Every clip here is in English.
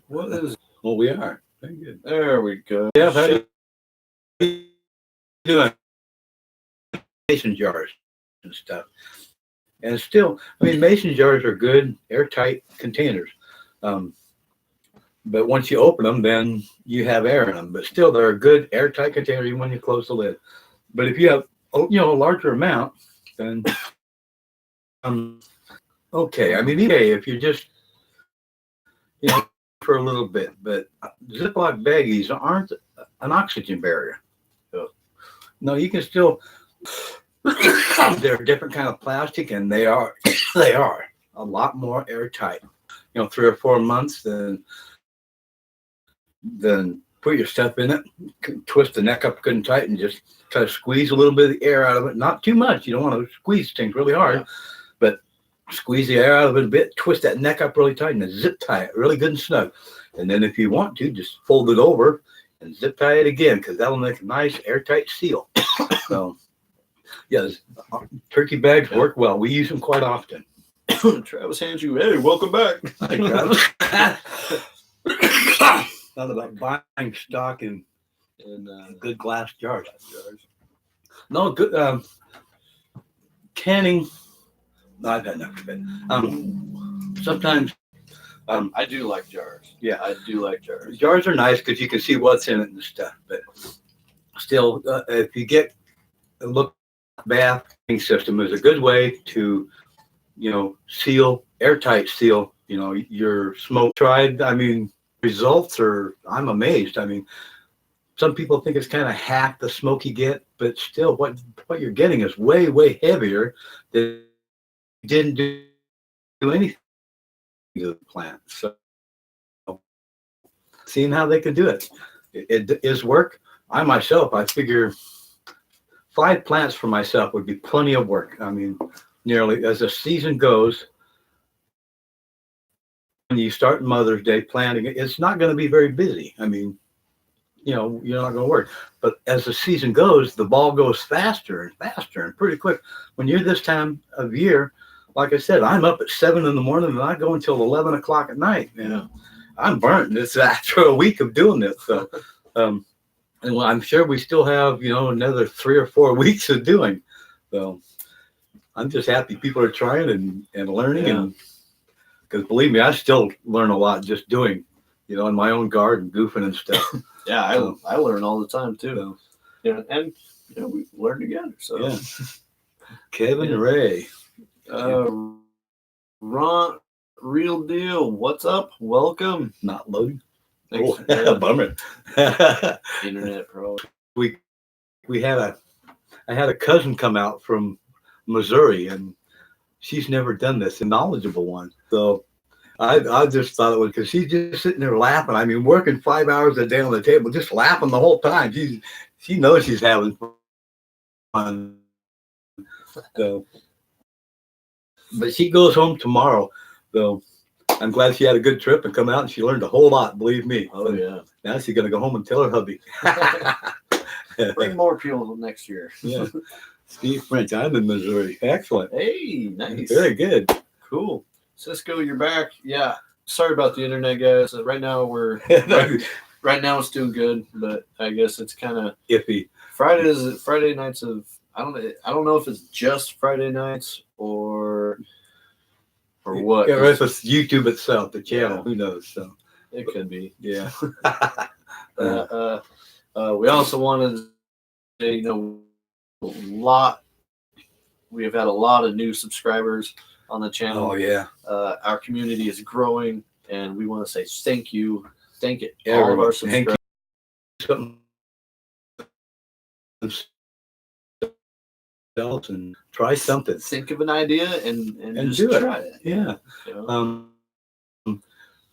What is? Well, we are. Very good. There we go. Yeah, how do you doing? Mason jars and stuff. And still, I mean, mason jars are good, airtight containers. Um, but once you open them, then you have air in them. But still, they're a good airtight container even when you close the lid. But if you have, a larger amount, then okay. I mean, if you're just, for a little bit. But Ziploc baggies aren't an oxygen barrier. So, no, you can still. They're a different kind of plastic, and they are a lot more airtight. 3 or 4 months, then put your stuff in it, twist the neck up good and tight, and just try to squeeze a little bit of the air out of it. Not too much. You don't want to squeeze things really hard, but squeeze the air out of it a bit. Twist that neck up really tight, and then zip tie it really good and snug. And then if you want to, just fold it over and zip tie it again, because that'll make a nice airtight seal. So. Yes, turkey bags work well. We use them quite often. Travis hands you, hey, welcome back. Hi, Travis. Not about buying stock in good glass jars. No, good canning. No, I've had enough of it. Sometimes. I do like jars. Yeah, I do like jars. Jars are nice because you can see what's in it and stuff. But still, if you get a look. Bathing system is a good way to, airtight seal, your smoke. Tried, I mean, results are, I'm amazed. I mean, some people think it's kind of half the smoke you get, but still what you're getting is way, way heavier than you didn't do anything to the plant. So seeing how they can do it. It is work. I myself, I figure 5 plants for myself would be plenty of work. I mean, nearly as the season goes, when you start Mother's Day planting, it's not going to be very busy. I mean, you're not going to work. But as the season goes, the ball goes faster and faster and pretty quick. When you're this time of year, like I said, I'm up at 7 in the morning and I go until 11 o'clock at night. I'm burnt. It's after a week of doing this. So, and well, I'm sure we still have, another 3 or 4 weeks of doing. So I'm just happy people are trying and learning. And because believe me, I still learn a lot just doing, in my own garden, goofing and stuff. Yeah, I learn all the time too. And we learn together. So yeah. Kevin Ray. Ron, real deal. What's up? Welcome. Not loading. Thanks. Oh, bummer. Internet pro. I had a cousin come out from Missouri, and she's never done this, a knowledgeable one. So I just thought it was because she's just sitting there laughing. I mean, working 5 hours a day on the table, just laughing the whole time. She knows she's having fun. So, but she goes home tomorrow. So I'm glad she had a good trip and come out, and she learned a whole lot, believe me. Oh, yeah. Now she's going to go home and tell her hubby. Bring more people next year. Yeah. Steve French, I'm in Missouri. Excellent. Hey, nice. Very good. Cool. Cisco, you're back. Yeah. Sorry about the internet, guys. Right now right now it's doing good, but I guess it's kind of iffy. Friday nights of I don't know if it's just Friday nights or what. Yeah, or if it's YouTube itself, the channel, who knows? So it could be. Yeah. We also wanted to say, we have had a lot of new subscribers on the channel. Oh yeah. Our community is growing, and we want to say thank you. Thank you, all of our subscribers. And try something. Think of an idea and just do try it. Yeah.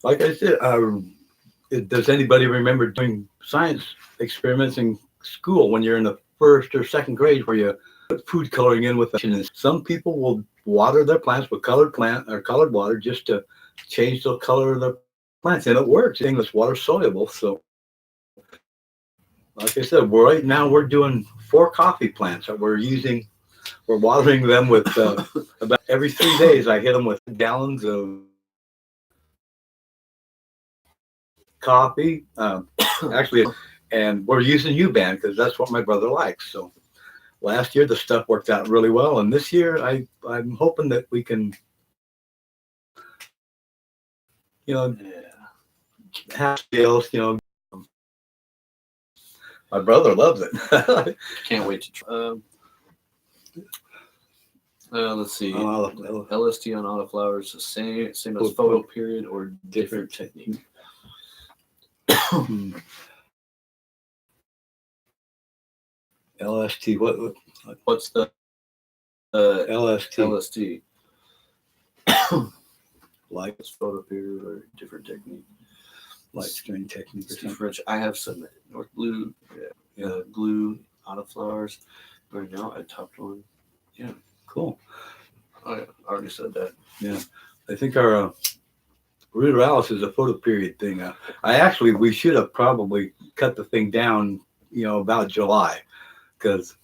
Like I said, does anybody remember doing science experiments in school when you're in the 1st or 2nd grade where you put food coloring in with some people will water their plants with colored water just to change the color of the plants, and it works. It's water soluble. So like I said, right now we're doing 4 coffee plants that we're watering them with about every 3 days. I hit them with gallons of coffee, actually, and we're using U-Band because that's what my brother likes. So last year the stuff worked out really well, and this year I'm hoping that we can, Yeah. have sales. My brother loves it. Can't wait to try. Let's see. Oh, LST on autoflowers, the same as Photo- photo period or different technique. LST. What's the LST? LST? Like It's photo period or different technique. light strain technique or Steve something. French. I have some North Blue, glue autoflowers. Right now, I topped one. Cool. I already said that. I think our ruderalis is a photo period thing. We should have probably cut the thing down, about July, because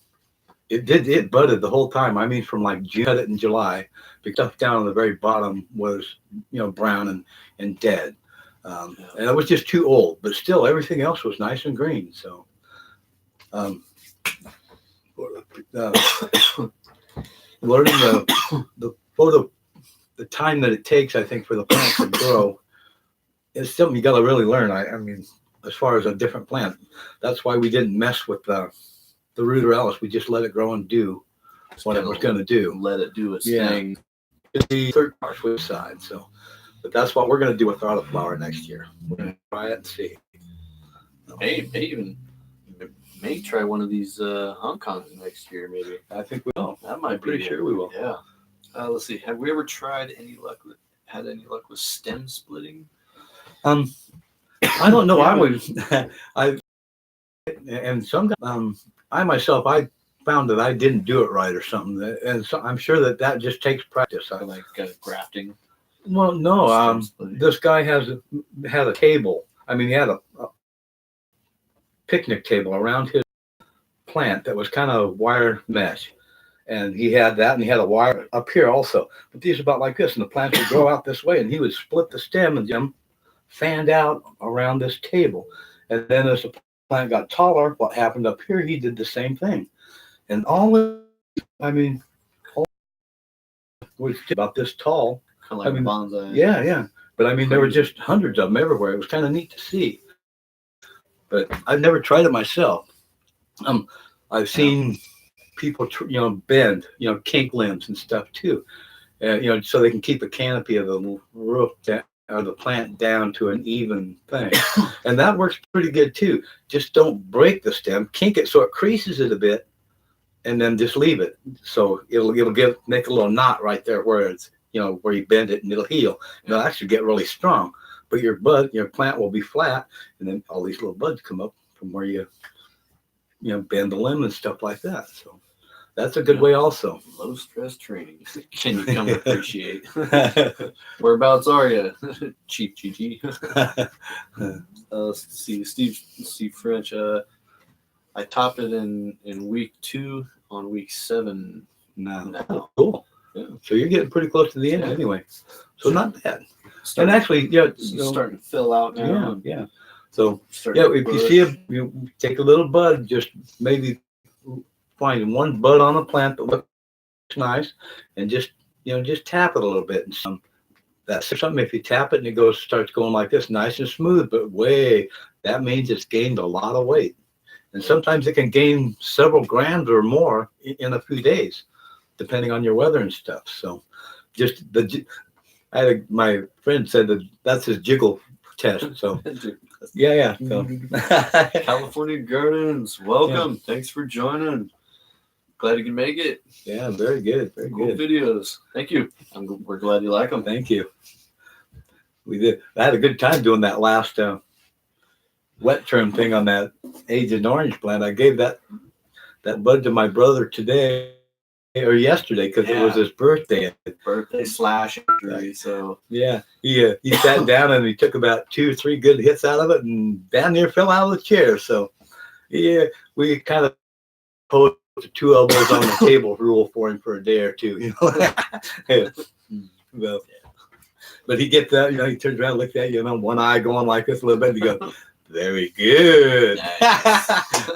it budded the whole time. I mean, from like June, cut it in July, the stuff down on the very bottom was, brown and dead. And it was just too old, but still everything else was nice and green. So, learning the photo, the time that it takes, I think, for the plant to grow is something you got to really learn. I mean, as far as a different plant, that's why we didn't mess with the ruderalis. We just let it grow and do what it was going to do. Let it do its Yeah. thing. The third part side. So, but that's what we're going to do with autoflower next year. We're going to try it and see. May try one of these Hong Kongs next year, maybe. I think we will. That might I'm pretty be sure we will. Yeah. Let's see. Have we ever any luck with stem splitting? I don't know. I myself, I found that I didn't do it right or something, and so I'm sure that just takes practice. Like grafting. Well, no. Stem splitting. This guy had a table. I mean, he had a picnic table around his plant that was kind of wire mesh, and he had that, and he had a wire up here also. But these are about like this, and the plants would grow out this way, and he would split the stem and them fanned out around this table. And then as the plant got taller, what happened up here, he did the same thing. And all was about this tall. Kind of like a bonsai. Yeah. But I mean, there were just hundreds of them everywhere. It was kind of neat to see. But I've never tried it myself. I've seen people, bend, kink limbs and stuff too, so they can keep a canopy of the roof or the plant down to an even thing, and that works pretty good too. Just don't break the stem, kink it so it creases it a bit, and then just leave it. So it'll make a little knot right there where it's where you bend it, and it'll heal. It'll actually get really strong. But your plant will be flat, and then all these little buds come up from where you bend the limb and stuff like that. So that's a good way also. Low stress training. Can you come appreciate? Whereabouts are you, Chief GG? Steve French. I topped it in week 2 on week 7 now. Cool. Yeah. So you're getting pretty close to the end anyway. So not bad. And actually, starting to fill out now. Yeah. So if you see you take a little bud, just maybe find one bud on a plant that looks nice, and just tap it a little bit. And that's something. If you tap it and it starts going like this, nice and smooth, but that means it's gained a lot of weight. And sometimes it can gain several grams or more in a few days, depending on your weather and stuff. So my friend said that's his jiggle test. So yeah. So. California Gardens, welcome. Yeah. Thanks for joining. Glad you can make it. Yeah, very good. Very cool good videos. Thank you. We're glad you like them. Thank you. We did. I had a good time doing that last wet trim thing on that Aged Orange plant. I gave that bud to my brother today or yesterday because it was his birthday. /injury. So yeah, he sat down and he took about 2 or 3 good hits out of it and damn near fell out of the chair. So yeah, we kind of posed the 2 elbows on the table rule for him for a day or 2. Well, But he gets that, he turns around, looks at you, one eye going like this a little bit, and he goes, very good. Nice.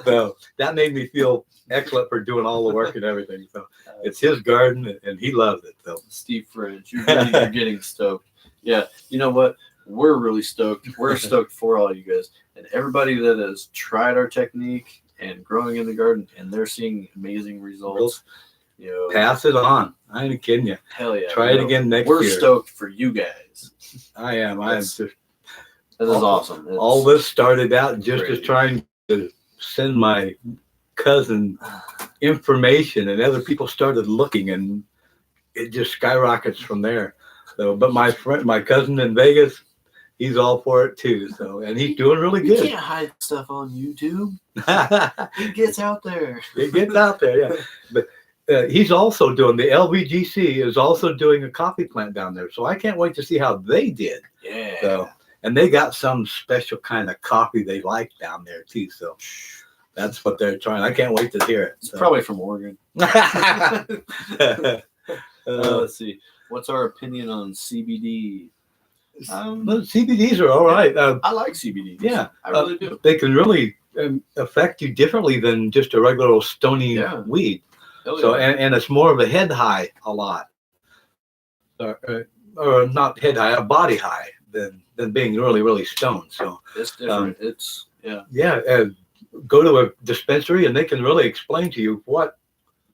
So that made me feel excellent for doing all the work and everything. So it's his garden, and he loves it. So Steve French, you're getting stoked. Yeah, you know what? We're really stoked. We're stoked for all you guys and everybody that has tried our technique and growing in the garden, and they're seeing amazing results. Pass it on. I ain't kidding you. Hell yeah! Try it again next year. We're stoked for you guys. I am. That is awesome. All this started out just as trying to send my cousin information, and other people started looking, and it just skyrockets from there. So, but my cousin in Vegas, he's all for it too. So, and he's doing really good. You can't hide stuff on YouTube. It gets out there. It gets out there, yeah. But he's also doing, the LVGC is also doing a coffee plant down there. So I can't wait to see how they did. Yeah. So, and they got some special kind of coffee they like down there too. So that's what they're trying. I can't wait to hear it. It's probably from Oregon. Let's see. What's our opinion on CBD? CBDs are all right. I like CBDs. Yeah, I really do. They can really affect you differently than just a regular old stony weed. So, and it's more of a head high a lot, or not head high, a body high than being really, really stoned. So it's different. Go to a dispensary and they can really explain to you what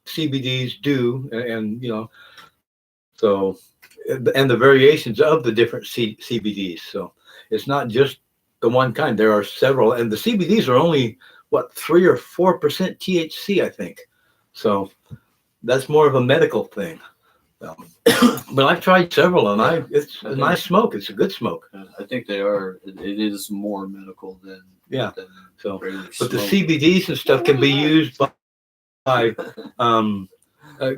CBDs do, and so, and the variations of the different CBDs. So it's not just the one kind. There are several, and the CBDs are only 3 or 4% THC, I think. So that's more of a medical thing. But I've tried several, and it's a nice smoke. It's a good smoke. I think they are. It is more medical than Than so, but the CBDs and stuff can be used by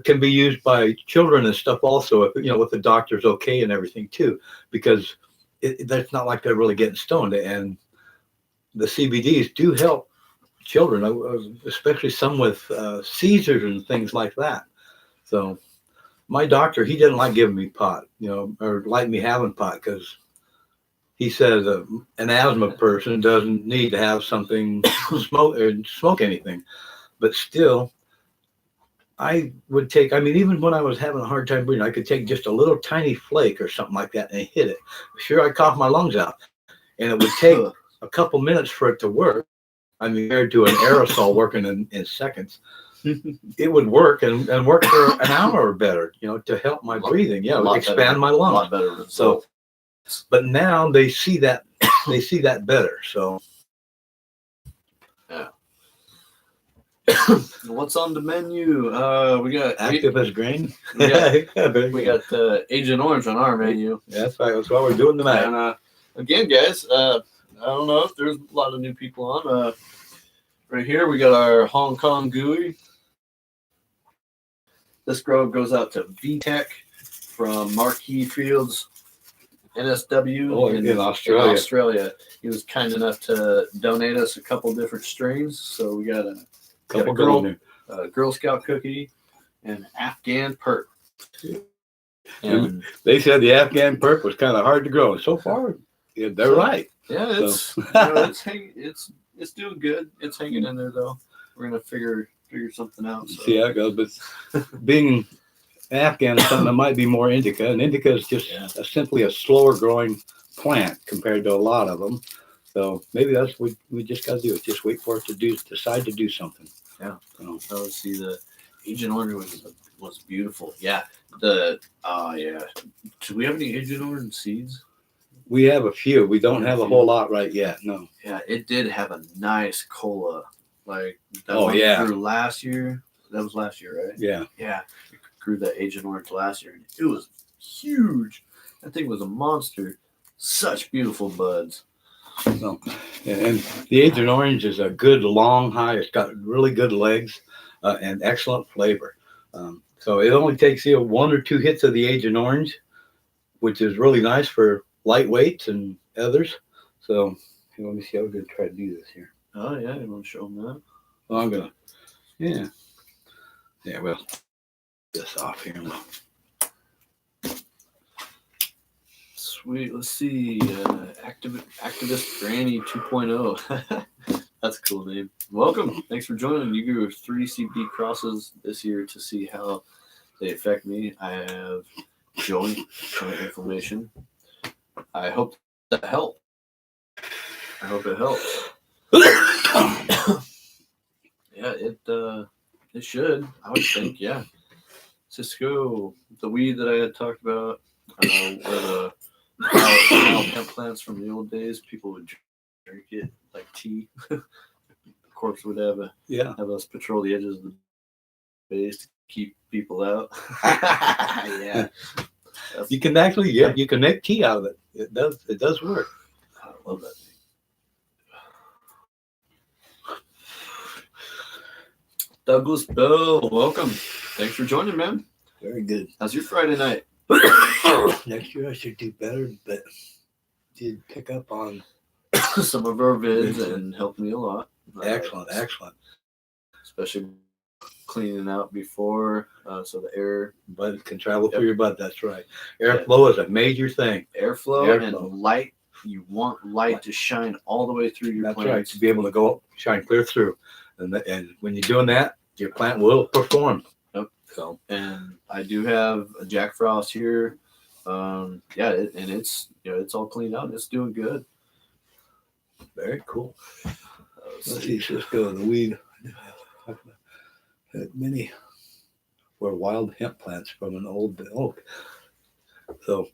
can be used by children and stuff also, if with the doctor's okay and everything too, because that's not like they're really getting stoned, and the CBDs do help children, especially some with seizures and things like that. So my doctor, he didn't like giving me pot, or like me having pot, because he says an asthma person doesn't need to have something smoke anything. But still, I would take, even when I was having a hard time breathing, I could take just a little tiny flake or something like that and hit it. Sure, I'd cough my lungs out. And it would take a couple minutes for it to work. Compared to an aerosol working in seconds. It would work and work for an hour or better, to help my breathing. Yeah, expand my lungs. A lot better. So, but now they see that better. So, yeah. What's on the menu? We got active as grain. We got Agent Orange on our menu. That's right. That's what we're doing tonight. And again, guys, I don't know if there's a lot of new people on. Right here, we got our Hong Kong Gooey. This grow goes out to VTech from Marquee Fields, NSW in Australia. He was kind enough to donate us a couple different strains. So we got a Girl Scout cookie and Afghan Perk. And they said the Afghan Perk was kind of hard to grow. So far, they're right. Yeah, it's it's doing good. It's hanging in there though. We're gonna figure something out. So. See how it goes. But being Afghan is something that might be more indica, and indica is just simply a slower growing plant compared to a lot of them. So maybe that's what we just got to do. Just wait for it to decide to do something. Yeah. So let's see, the Agent Orange was beautiful. Yeah. Do we have any Agent Orange seeds? We have a few. We don't have a whole lot right yet. No. Yeah, it did have a nice cola. Like grew last year. That was last year, right? Yeah. Yeah. It grew that Agent Orange last year. It was huge. That thing was a monster. Such beautiful buds. So, and the Agent Orange is a good long high. It's got really good legs and excellent flavor. So it only takes 1 or 2 hits of the Agent Orange, which is really nice for lightweights and others. So let me see. I'm going to try to do this here. Oh yeah, you want to show them that? Well, I'm gonna. Yeah. Well, this off here. Sweet. Let's see. Activist Granny 2.0. That's a cool name. Welcome. Thanks for joining. You grew 3 CB crosses this year to see how they affect me. I have joint inflammation. I hope that helps. I hope it helps. Yeah, it should. I would think, yeah. Cisco, the weed that I had talked about, where the wild hemp plants from the old days, people would drink it like tea. The corpse would have us patrol the edges of the base to keep people out. Yeah. You can actually, you can make tea out of it. It does work. I love that thing. Douglas Bell, welcome. Thanks for joining, man. Very good. How's your Friday night? Next year I should do better, but did pick up on some of our vids and helped me a lot. Excellent. Especially cleaning out before, so the air blood can travel through your butt. That's right. Airflow is a major thing. Airflow and light. You want light to shine all the way through your plants. That's right. To be able to go shine clear through, and when you're doing that, your plant will perform. Yep. So, and I do have a Jack Frost here. And it's it's all cleaned out and it's doing good. Very cool. Let's see, Cisco, the weed. Many were wild hemp plants from an old oak. So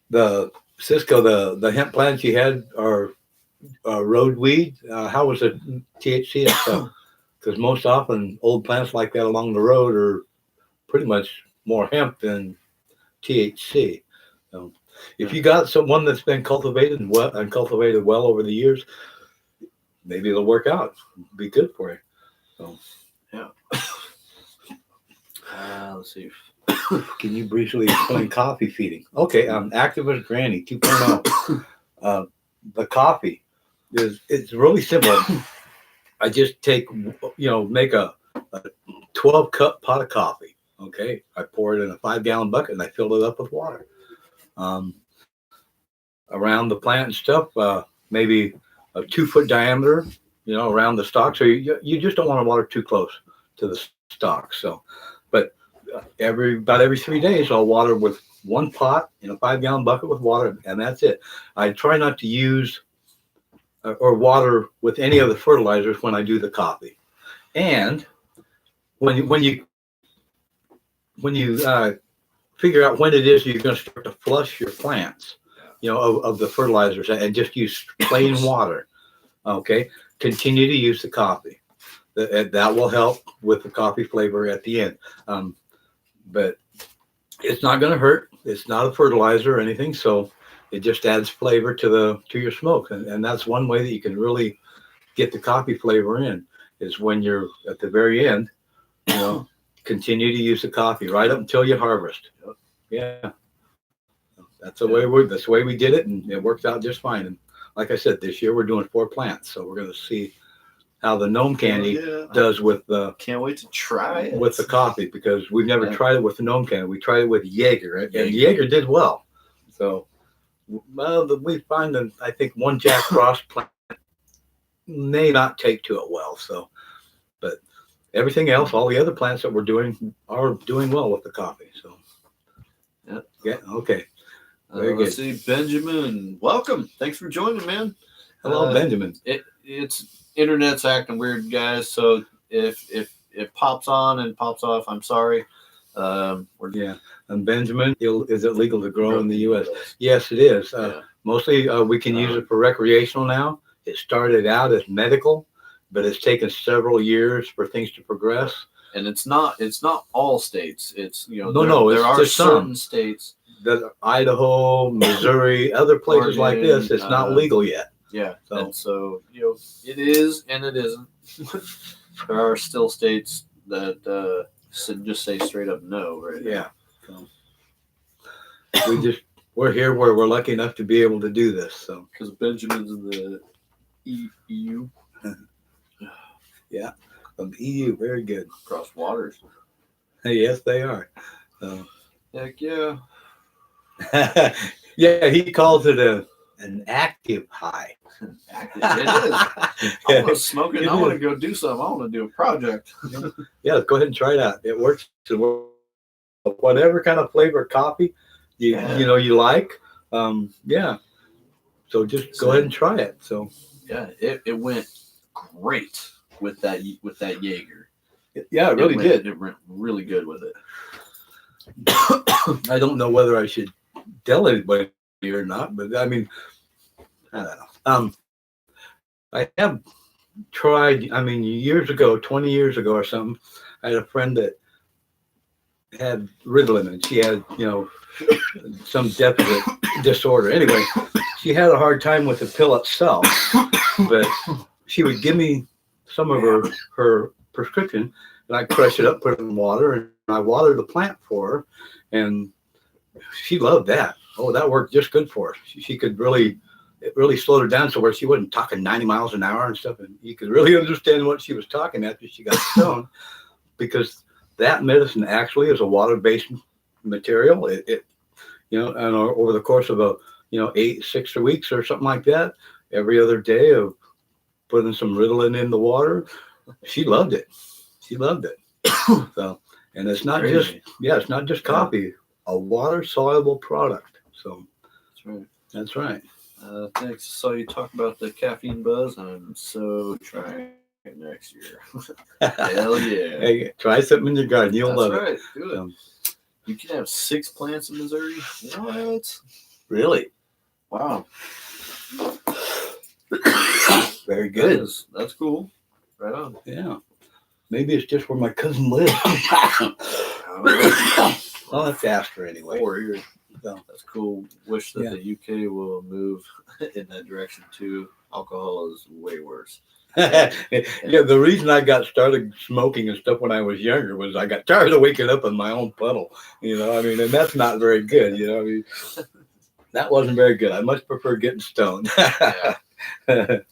the Cisco, the hemp plants you had are road weed. How was the THC and stuff? Because most often old plants like that along the road are pretty much more hemp than THC. So if you got someone that's been cultivated and cultivated well over the years, maybe it'll work out. It'll be good for you. So yeah. Let's see. Can you briefly explain coffee feeding? Okay, Activist Granny 2.0. The coffee it's really simple. I just take, make a 12-cup pot of coffee. Okay, I pour it in a 5-gallon bucket and I fill it up with water. Around the plant and stuff, maybe a 2-foot diameter, around the stalk. So you just don't want to water too close to the stalk. So, but about every 3 days, I'll water with 1 pot in a 5-gallon bucket with water, and that's it. I try not to use or water with any of the fertilizers when I do the coffee. And when you figure out when it is you're going to start to flush your plants, of the fertilizers, and just use plain water. Okay, continue to use the coffee. That will help with the coffee flavor at the end. But it's not going to hurt. It's not a fertilizer or anything, so it just adds flavor to your smoke, and that's one way that you can really get the coffee flavor in, is when you're at the very end, continue to use the coffee right up until you harvest. Yeah, that's the way we did it, and it worked out just fine. And like I said, this year we're doing 4 plants, so we're going to see how the gnome candy does with the. Can't wait to try it with the coffee, because we've never tried it with the gnome candy. We tried it with Jaeger, and Jaeger did well. So, we find that I think one Jack Frost plant may not take to it well. So, but everything else, all the other plants that we're doing are doing well with the coffee. So, yeah, okay. Very good. Let's see, Benjamin, welcome. Thanks for joining, man. Hello, Benjamin. It's internet's acting weird, guys. So if it pops on and pops off, I'm sorry. And Benjamin, is it legal to grow in the U.S.? Yes, it is. Mostly, we can use it for recreational now. It started out as medical, but it's taken several years for things to progress. And it's not all states. It's there are certain states that Idaho, Missouri, other places like this. It's not legal yet. Yeah, and so it is and it isn't. There are still states that just say straight up no, right? Yeah. So we're here where we're lucky enough to be able to do this. So because Benjamin's in the EU. Yeah, from the EU, very good. Across waters. Yes, they are. Heck yeah. Yeah, he calls it an active high. It is. I want to smoke it. I want to go do something. I want to do a project. Yeah, go ahead and try it out. It works. Whatever kind of flavor coffee you like. Yeah. So just go ahead and try it. So yeah, it went great with that Jaeger. Yeah, it really did. It went really good with it. I don't know whether I should tell anybody or not, but I mean, I don't know. I have tried. I mean, years ago, 20 years ago or something, I had a friend that had Ritalin, and she had, some deficit disorder. Anyway, she had a hard time with the pill itself, but she would give me some of her prescription, and I crush it up, put it in water, and I water the plant for her, and she loved that. Oh, that worked just good for her. She could it really slowed her down so where she wasn't talking 90 miles an hour and stuff, and you could really understand what she was talking after she got stoned, because that medicine actually is a water-based material. It and over the course of 6 weeks or something like that, every other day of putting some Ritalin in the water, she loved it. She loved it. So, and it's not it's not just coffee, a water-soluble product. So that's right. That's right. Thanks. I saw you talk about the caffeine buzz. I'm so trying it next year. Hell yeah. Hey, try something in your garden. You'll love right. it. Do it. You can have 6 plants in Missouri. What? Really? Wow. Very good. That's cool. Right on. Yeah. Maybe it's just where my cousin lives. I'll have to ask her anyway. Or here. So. That's cool. Wish that the UK will move in that direction too. Alcohol is way worse. The reason I got started smoking and stuff when I was younger was I got tired of waking up in my own puddle. And that's not very good. That wasn't very good. I much prefer getting stoned. Yep.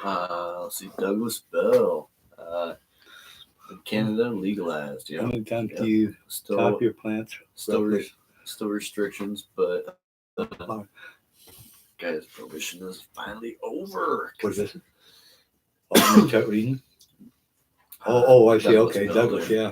Let's see, Douglas Bell. In Canada, legalized. Yeah. How many times do you top your plants? Still restrictions, but guys, prohibition is finally over. What is this? Oh, reading. Oh, I see. Okay, Douglas. Yeah.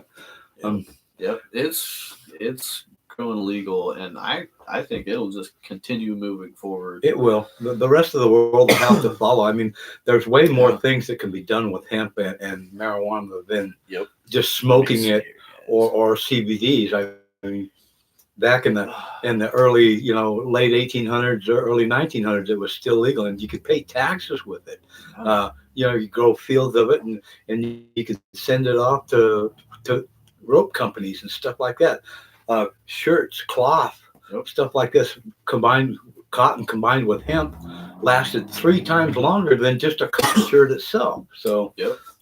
Yep. It's going legal, and I think it'll just continue moving forward. It will. The rest of the world will have to follow. I mean, there's way more things that can be done with hemp and marijuana than just smoking it or CBDs. I mean, back in the early, late 1800s or early 1900s, it was still legal, and you could pay taxes with it. You grow fields of it, and you could send it off to rope companies and stuff like that. Shirts, cloth, stuff like this cotton combined with hemp lasted 3 times longer than just a cotton shirt itself. So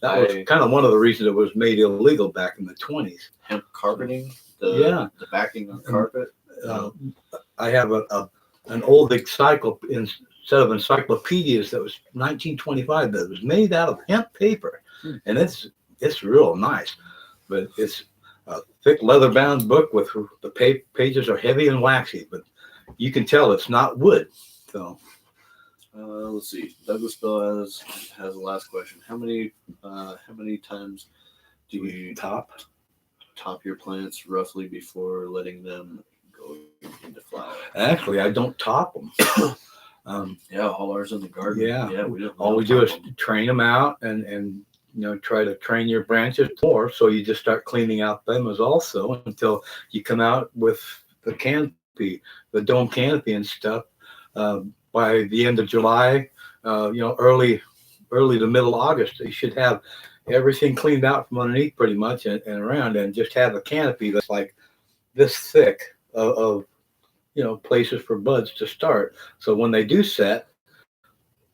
that was kind of one of the reasons it was made illegal back in the 20s. Hemp carpeting, the backing of carpet. I have an old set of encyclopedias that was 1925 that was made out of hemp paper, and it's real nice, but it's a thick leather-bound book with the pages are heavy and waxy, but you can tell it's not wood. So let's see. Douglas Bell has the last question. How many times do you top your plants roughly before letting them go into flower? Actually, I don't top them. All ours in the garden. All we do is train them out and try to train your branches more. So you just start cleaning out them as also until you come out with the canopy, the dome canopy and stuff. By the end of July, early to middle August, you should have everything cleaned out from underneath pretty much and around, and just have a canopy that's like this thick of places for buds to start. So when they do set,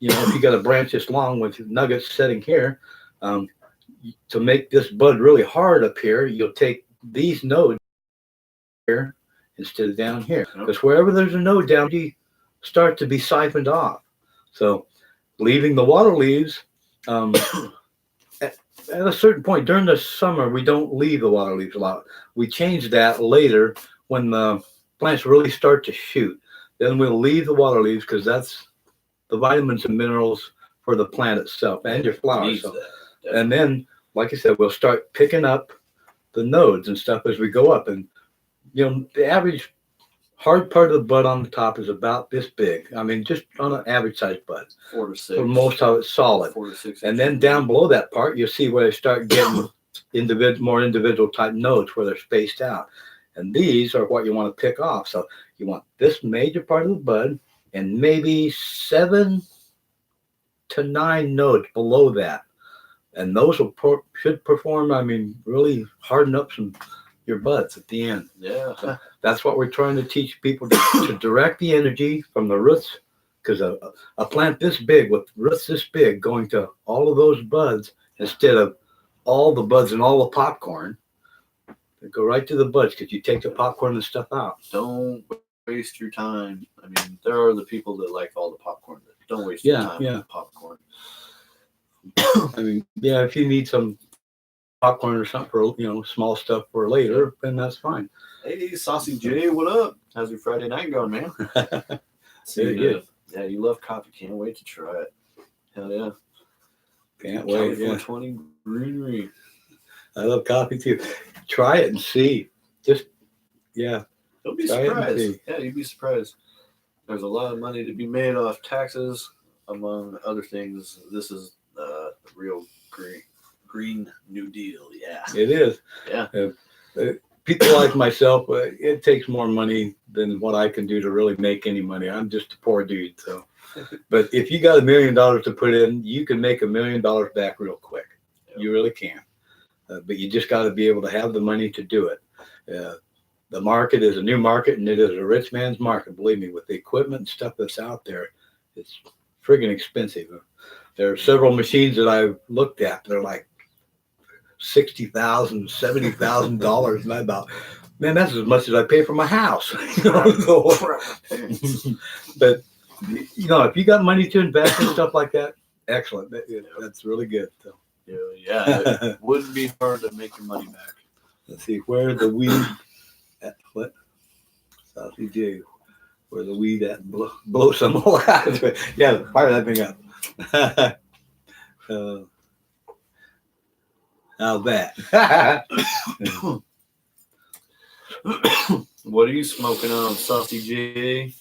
if you got a branch this long with nuggets setting here, to make this bud really hard up here, you'll take these nodes here instead of down here, because wherever there's a node down, you start to be siphoned off. So leaving the water leaves at a certain point during the summer, we don't leave the water leaves a lot. We change that later when the plants really start to shoot. Then we'll leave the water leaves because that's the vitamins and minerals for the plant itself and your flowers. Needs So, that. and then, like I said, we'll start picking up the nodes and stuff as we go up. And the average hard part of the bud on the top is about this big. I mean, just on an average sized bud. 4 to 6. For most of it's solid. 4 to 6. And then down below that part, you'll see where they start getting more individual type nodes where they're spaced out. And these are what you want to pick off. So you want this major part of the bud and maybe 7 to 9 nodes below that. And those should perform, I mean, really harden up your buds at the end. Yeah. So that's what we're trying to teach people to direct the energy from the roots, because a plant this big with roots this big going to all of those buds instead of all the buds and all the popcorn. They go right to the buds because you take the popcorn and stuff out. Don't waste your time. I mean, there are the people that like all the popcorn. Don't waste your time with popcorn. I mean, yeah, if you need some popcorn or something for small stuff for later, then that's fine. Hey, Saucy J, what up? How's your Friday night going, man? Very good. Yeah, you love coffee. Can't wait to try it. Hell yeah. Can't wait. Yeah. 420 Greenery. I love coffee too. Try it and see. Don't be surprised. Yeah, you'd be surprised. There's a lot of money to be made off taxes, among other things. This is the real Green New Deal. Yeah. It is. Yeah. People like myself, it takes more money than what I can do to really make any money. I'm just a poor dude. So, but if you got $1 million to put in, you can make $1 million back real quick. Yep. You really can. But you just got to be able to have the money to do it. The market is a new market, and it is a rich man's market. Believe me, with the equipment and stuff that's out there, it's friggin' expensive. There are several machines that I've looked at. They're like $60,000, $70,000, and I thought, man, that's as much as I pay for my house. But if you got money to invest in stuff like that, excellent. That's really good. So. Yeah, it wouldn't be hard to make your money back. Let's see, where the weed at what? Saucy J, where the weed at blow some more out. Yeah, fire that thing up. How's that? What are you smoking on, Saucy J?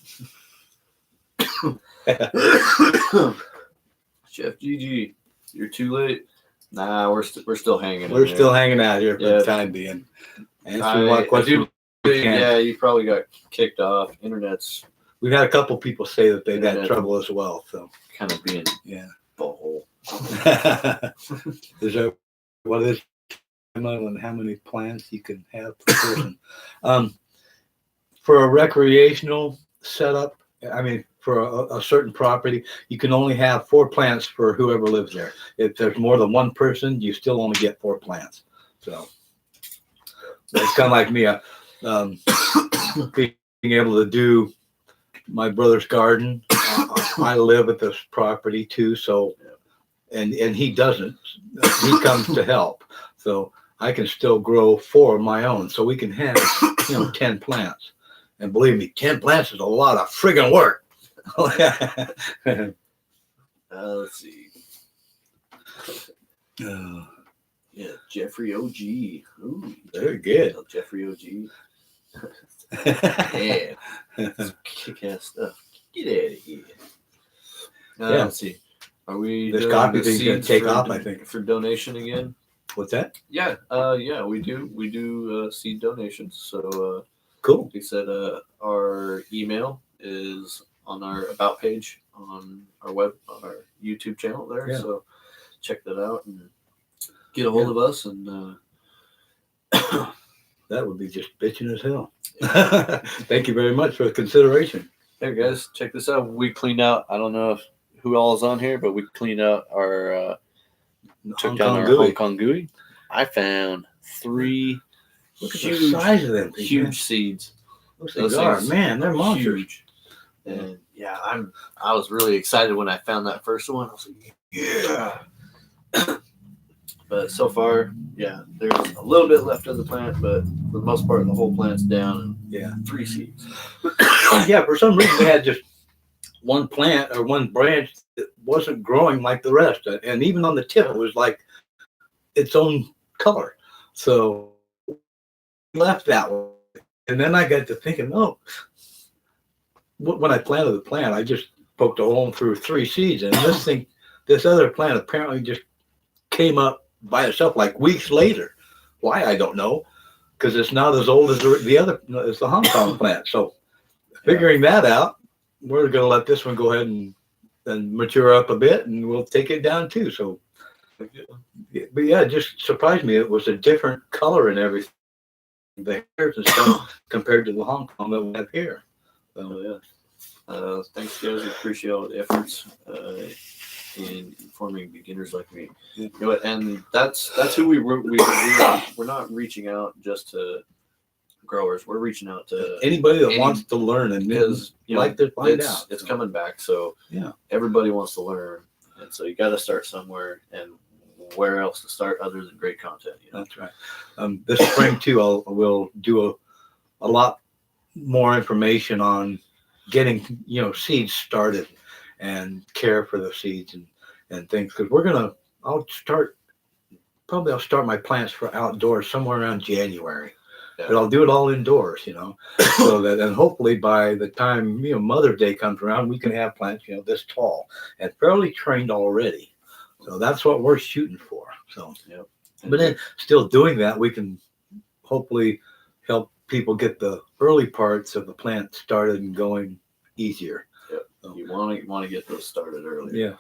Chef GG, you're too late. Nah, we're still hanging. We're still hanging out here for the time being. Answering a lot of questions. Yeah, you probably got kicked off. Internet's. We've had a couple people say that they've had trouble as well. So kind of being butthole. Is there what is how many plants you can have per person? For a recreational setup, I mean, for a certain property, you can only have 4 plants for whoever lives there. If there's more than one person, you still only get 4 plants. So it's kind of like me, being able to do my brother's garden. I live at this property too, so and he doesn't. He comes to help, so I can still grow 4 of my own. So we can have 10 plants. And believe me, 10 plants is a lot of friggin' work. Let's see. Yeah, Jeffrey OG. Ooh, very good. Jeffrey OG. Yeah, kick-ass stuff. Get out of here. Let's see. Are we? This copy thing's gonna take off, I think, for donation again. What's that? Yeah, we do seed donations. So cool. We said our email is on our about page on our YouTube channel there. Yeah. So check that out and get a hold of us. And that would be just bitching as hell. Thank you very much for the consideration. Hey guys, check this out. We cleaned out. I don't know who all is on here, but we cleaned out our. Took down our Hong Kong gooey. I found 3 Look at the size of them. Huge seeds. Those are, man, they're monsters. Huge. And yeah, I was really excited when I found that first one. I was like, yeah. But so far, yeah, there's a little bit left of the plant, but for the most part, the whole plant's down Yeah. in 3 seeds. Yeah, for some reason they had just one plant or one branch that wasn't growing like the rest. And even on the tip, it was like its own color. So left that one. And then I got to thinking, oh, when I planted the plant, I just poked a hole through 3 seeds. And this other plant apparently just came up by itself like weeks later. Why, I don't know, because it's not as old as the other, as the Hong Kong plant. So figuring that out, we're going to let this one go ahead and mature up a bit, and we'll take it down too. So, but yeah, it just surprised me. It was a different color and everything, the hairs and stuff, compared to the Hong Kong that we have here. So, yeah. Thanks, guys. We appreciate all the efforts in informing beginners like me. Yeah. You know what? And that's who we're not reaching out just to growers. We're reaching out to anybody that wants to learn and because like to find out. It's coming back, so yeah, everybody wants to learn, and so you got to start somewhere. And where else to start other than great content? You know? That's right. This spring too, we'll do a lot more information on getting seeds started and care for the seeds and things, because I'll start my plants for outdoors somewhere around January. Yeah. But I'll do it all indoors, so that, and hopefully by the time Mother's Day comes around, we can have plants this tall and fairly trained already. So that's what we're shooting for. So, yep. But then still doing that, we can hopefully help people get the early parts of the plant started and going easier. Yep. So, you want to get those started early. Yeah.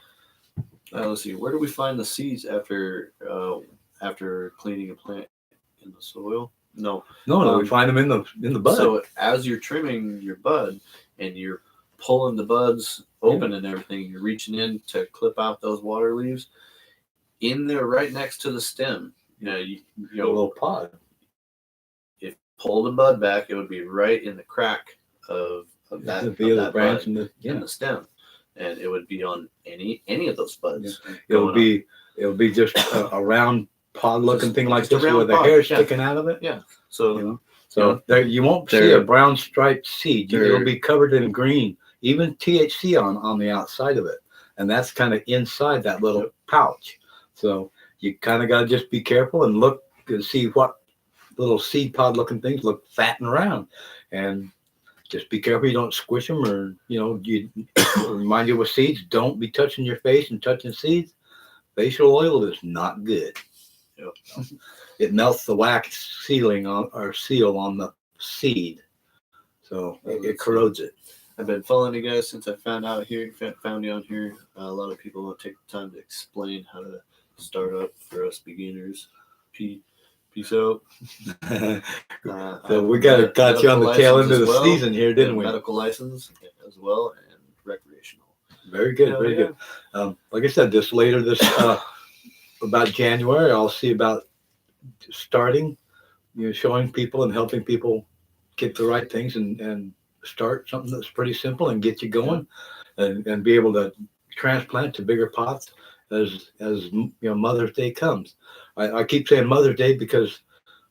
Let's see. Where do we find the seeds after cleaning a plant in the soil? No. We find them in the bud. So as you're trimming your bud and you're pulling the buds open and everything, you're reaching in to clip out those water leaves. In there, right next to the stem, you a little pod. If you pull the bud back, it would be right in the crack of that branch in the stem, and it would be on any of those buds. Yeah. It'll be just a round pod-looking thing like this with the hair sticking out of it. Yeah. So there you won't see a brown striped seed. It'll be covered in green, even THC on the outside of it, and that's kind of inside that little pouch. So you kind of got to just be careful and look and see what little seed pod-looking things look fat and round, and just be careful you don't squish them, or you remind you with seeds, don't be touching your face and touching seeds. Facial oil is not good. Yep. It melts the wax seal on the seed, so it corrodes it. I've been following you guys since I found you on here. A lot of people won't take the time to explain how to start up for us beginners. Peace out. So we got you on the tail end of the season here, didn't we? Medical license as well, and recreational. Very good, very good. Like I said, about January, I'll see about starting, showing people and helping people get the right things and start something that's pretty simple and get you going, and be able to transplant to bigger pots as Mother's Day comes. I keep saying Mother's Day because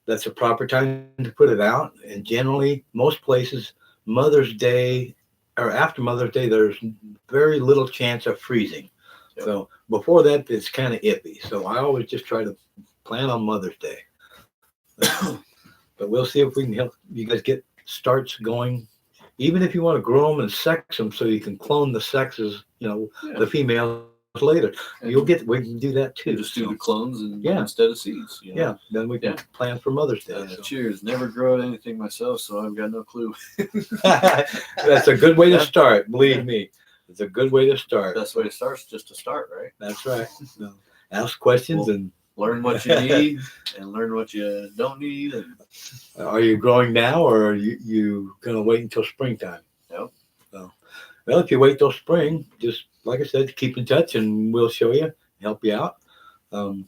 that's a proper time to put it out, and generally most places Mother's Day or after Mother's Day, there's very little chance of freezing. Yep. So before that, it's kind of iffy. So I always just try to plan on Mother's Day. But we'll see if we can help you guys get starts going. Even if you want to grow them and sex them so you can clone the sexes, the females later. We can do that too. Just do the clones instead of seeds. Yeah, then we can plan for Mother's Day. Cheers. Never grow anything myself, so I've got no clue. That's a good way to start, believe me. It's a good way to start. Best way to start is just to start, right? That's right. So, ask questions and learn what you need and learn what you don't need. And are you growing now, or are you going to wait until springtime? Yep. So, well, if you wait till spring, just like I said, keep in touch and we'll show you, help you out. Kind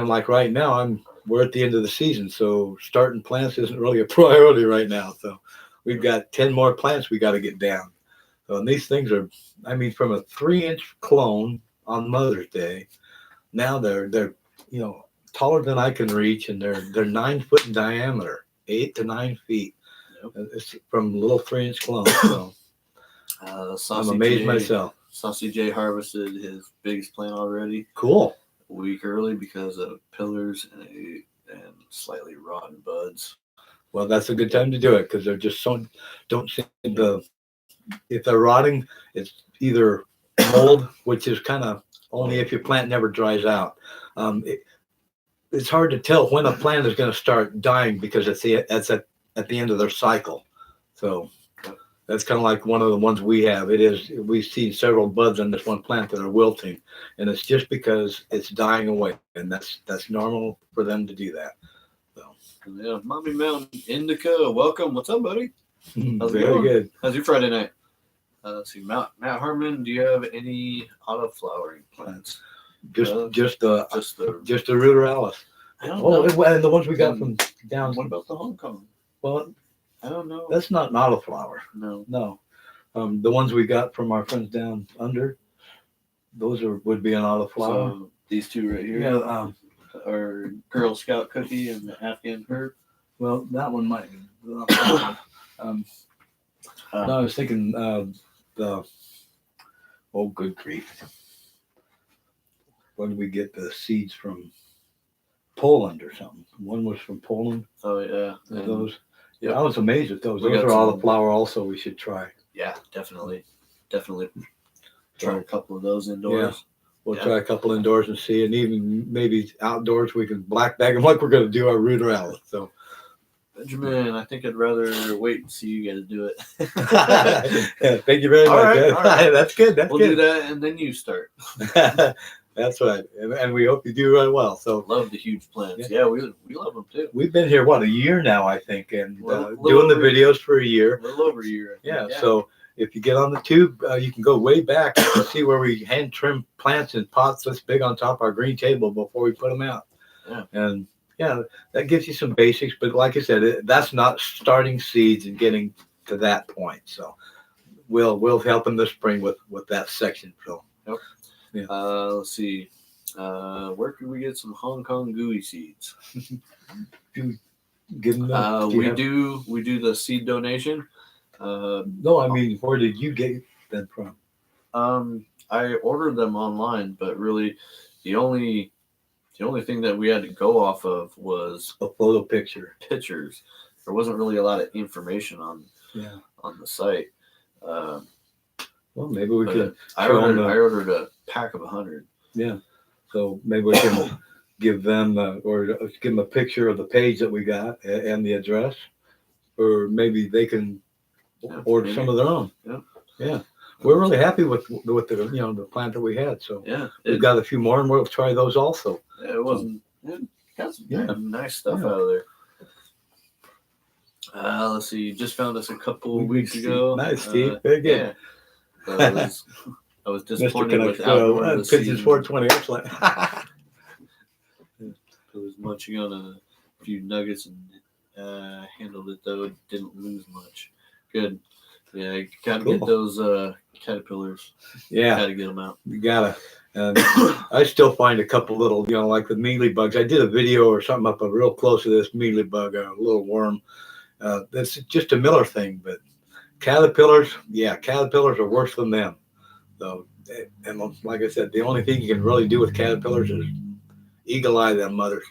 of like right now, we're at the end of the season, so starting plants isn't really a priority right now. So we've got 10 more plants we got to get down. So, and these things are, from a 3-inch clone on Mother's Day, now they're taller than I can reach, and they're 9 foot in diameter, 8 to 9 feet. Yep. It's from little 3-inch clones. So I'm Saucy amazed J, myself. Saucy J harvested his biggest plant already Cool. a week early because of pillars and slightly rotten buds. Well, that's a good time to do it because they're just so don't seem to. If they're rotting, it's either mold, which is kind of only if your plant never dries out. It's hard to tell when a plant is going to start dying because it's at the end of their cycle. So that's kind of like one of the ones we have. We've seen several buds on this one plant that are wilting, and it's just because it's dying away, and that's normal for them to do that. So yeah, Mommy Mountain Indica, welcome. What's up, buddy? How's it very going? good. How's your Friday night? Let's see, Matt Harmon, do you have any auto flowering plants? Just the Ruderalis. I don't know. And the ones we got from down. What about the Hong Kong? Well, I don't know. that's not an autoflower. No. No. The ones we got from our friends down under, those would be an autoflower. So these two right here Yeah. are Girl Scout Cookie and the Afghan Herb. Well, that one might be. No, I was thinking good grief. When did we get the seeds from? Poland or something. One was from Poland. Oh yeah. And Those. Yeah, I was amazed at those. We Those got are some- autoflower also we should try. yeah, definitely try a couple of those indoors. We'll Yeah. try a couple indoors and see, and even maybe outdoors we can black bag them like we're going to do our Ruderalis. So, Benjamin, I think I'd rather wait and see you guys do it. yeah, thank you very All much. right, Ed. all right. That's good. That's We'll do good. that and then you start. That's right, and we hope you do really well. So Love the huge plants. Yeah, we love them too. we've been here a year now, I think, and Well, doing the over- videos for a year. A little over a year. I think. Yeah, so if you get on the tube, you can go way back and see where we hand trim plants in pots this big on top of our green table before we put them out. Yeah. And yeah, that gives you some basics. But like I said, that's not starting seeds and getting to that point. So we'll help in the spring with that section, Phil. Let's see. Where can we get some Hong Kong gooey seeds? Give them We do the seed donation. No, I mean, where did you get them from? I ordered them online, but really, the only thing that we had to go off of was A photo picture. pictures. There wasn't really a lot of information on the site. Well, maybe we But could. I show 'em ordered a pack of 100. So maybe we can give them or give them a picture of the page that we got and the address, or maybe they can order maybe. some of their own. Yeah. We're really happy with the the plant that we had. So Yeah, we've got a few more, and we'll try those also. it wasn't. It got some Yeah. nice stuff Yeah. out of there. Let's see. You just found us a couple of weeks ago. Nice, Steve. Very good. Yeah. I was Mr. disappointed with outdoor this Pigeons season. 420. Excellent. I was munching on a few nuggets and handled it though. Didn't lose much. Good. Yeah, you gotta get Cool. those caterpillars. Yeah, Gotta get them out. you gotta. And I still find a couple little, like the mealy bugs. I did a video or something up real close to this mealy bug, a little worm. That's just a Miller thing, but caterpillars are worse than them. So, and like I said, the only thing you can really do with caterpillars is eagle eye them mothers.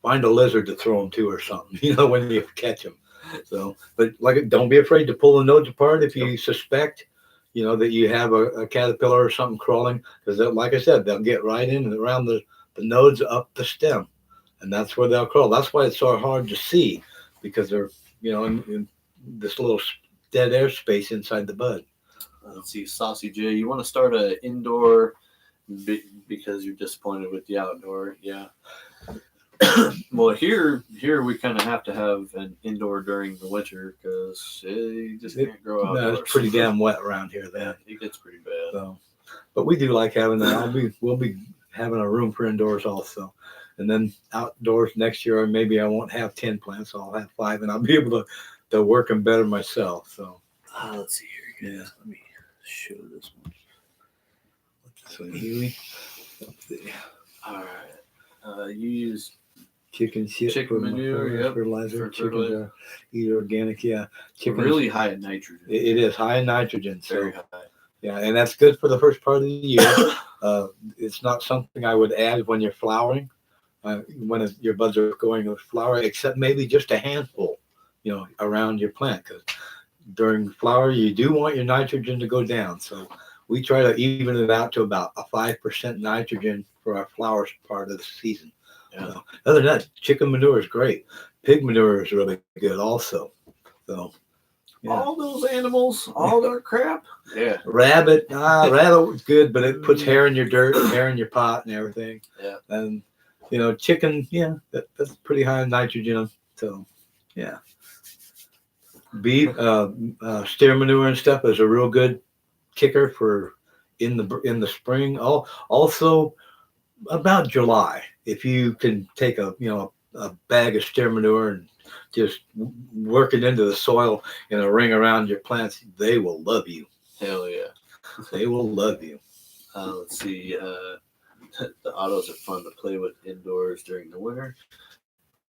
Find a lizard to throw them to or something, when you catch them. So, but don't be afraid to pull the nodes apart if you suspect, that you have a caterpillar or something crawling, because like I said, they'll get right in and around the nodes up the stem, and that's where they'll crawl. That's why it's so hard to see, because they're, in this little dead air space inside the bud. Let's see, Saucy J. You want to start an indoor because you're disappointed with the outdoor, yeah. Well, here we kind of have to have an indoor during the winter because you just can't grow outdoors. No, it's pretty damn wet around here then. It gets pretty bad. So, but we do like having that. We'll be having a room for indoors also, and then outdoors next year. Or maybe I won't have 10 plants. I'll have 5, and I'll be able to work them better myself. So, Let's see here. yeah. Let me show this one. So Healy. Let's see. All right. You use Chicken shit Chicken for manure, yep, fertilizer. for Chickens fertilizer. eat organic. Yeah, chickens really high in nitrogen. It is high in nitrogen. Very So high. yeah, and that's good for the first part of the year. It's not something I would add when you're flowering, when your buds are going with flower, except maybe just a handful, around your plant. Because during flower, you do want your nitrogen to go down. So we try to even it out to about a 5% nitrogen for our flowers part of the season. Yeah. Other than that, chicken manure is great. Pig manure is really good also. So yeah. All those animals, all their crap. Yeah. Rabbit was good, but it puts hair in your dirt, hair in your pot, and everything. Yeah. And chicken, that's pretty high in nitrogen. So yeah. Beef, steer manure and stuff is a real good kicker for in the spring. Also about July, if you can take a bag of steer manure and just work it into the soil in a ring around your plants, they will love you. Hell yeah. They will love you. Let's see. The autos are fun to play with indoors during the winter.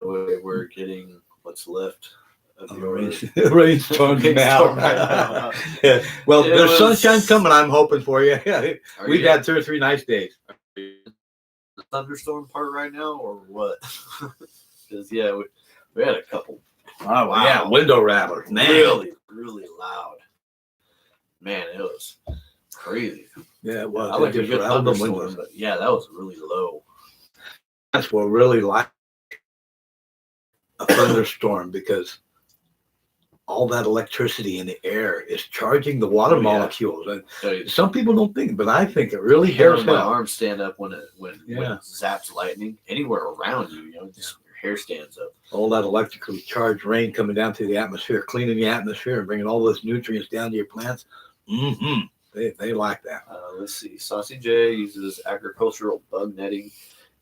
The way we're getting what's left of your rainstorms now. Yeah. Well, there's sunshine coming. I'm hoping for you. We've had 2 or 3 nice days. The thunderstorm part right now, or what? Because we had a couple. Oh wow. Yeah, window rattlers. Man. Really, really loud. Man, it was crazy. Yeah, it was. I like a good thunderstorm, but yeah, that was really low. That's what really like a thunderstorm, because all that electricity in the air is charging the water molecules. And some people don't think, but I think it really does. My arms stand up when it zaps lightning anywhere around you. Just your hair stands up. All that electrically charged rain coming down through the atmosphere, cleaning the atmosphere and bringing all those nutrients down to your plants. Mm-hmm. They like that. Let's see. Saucy J uses agricultural bug netting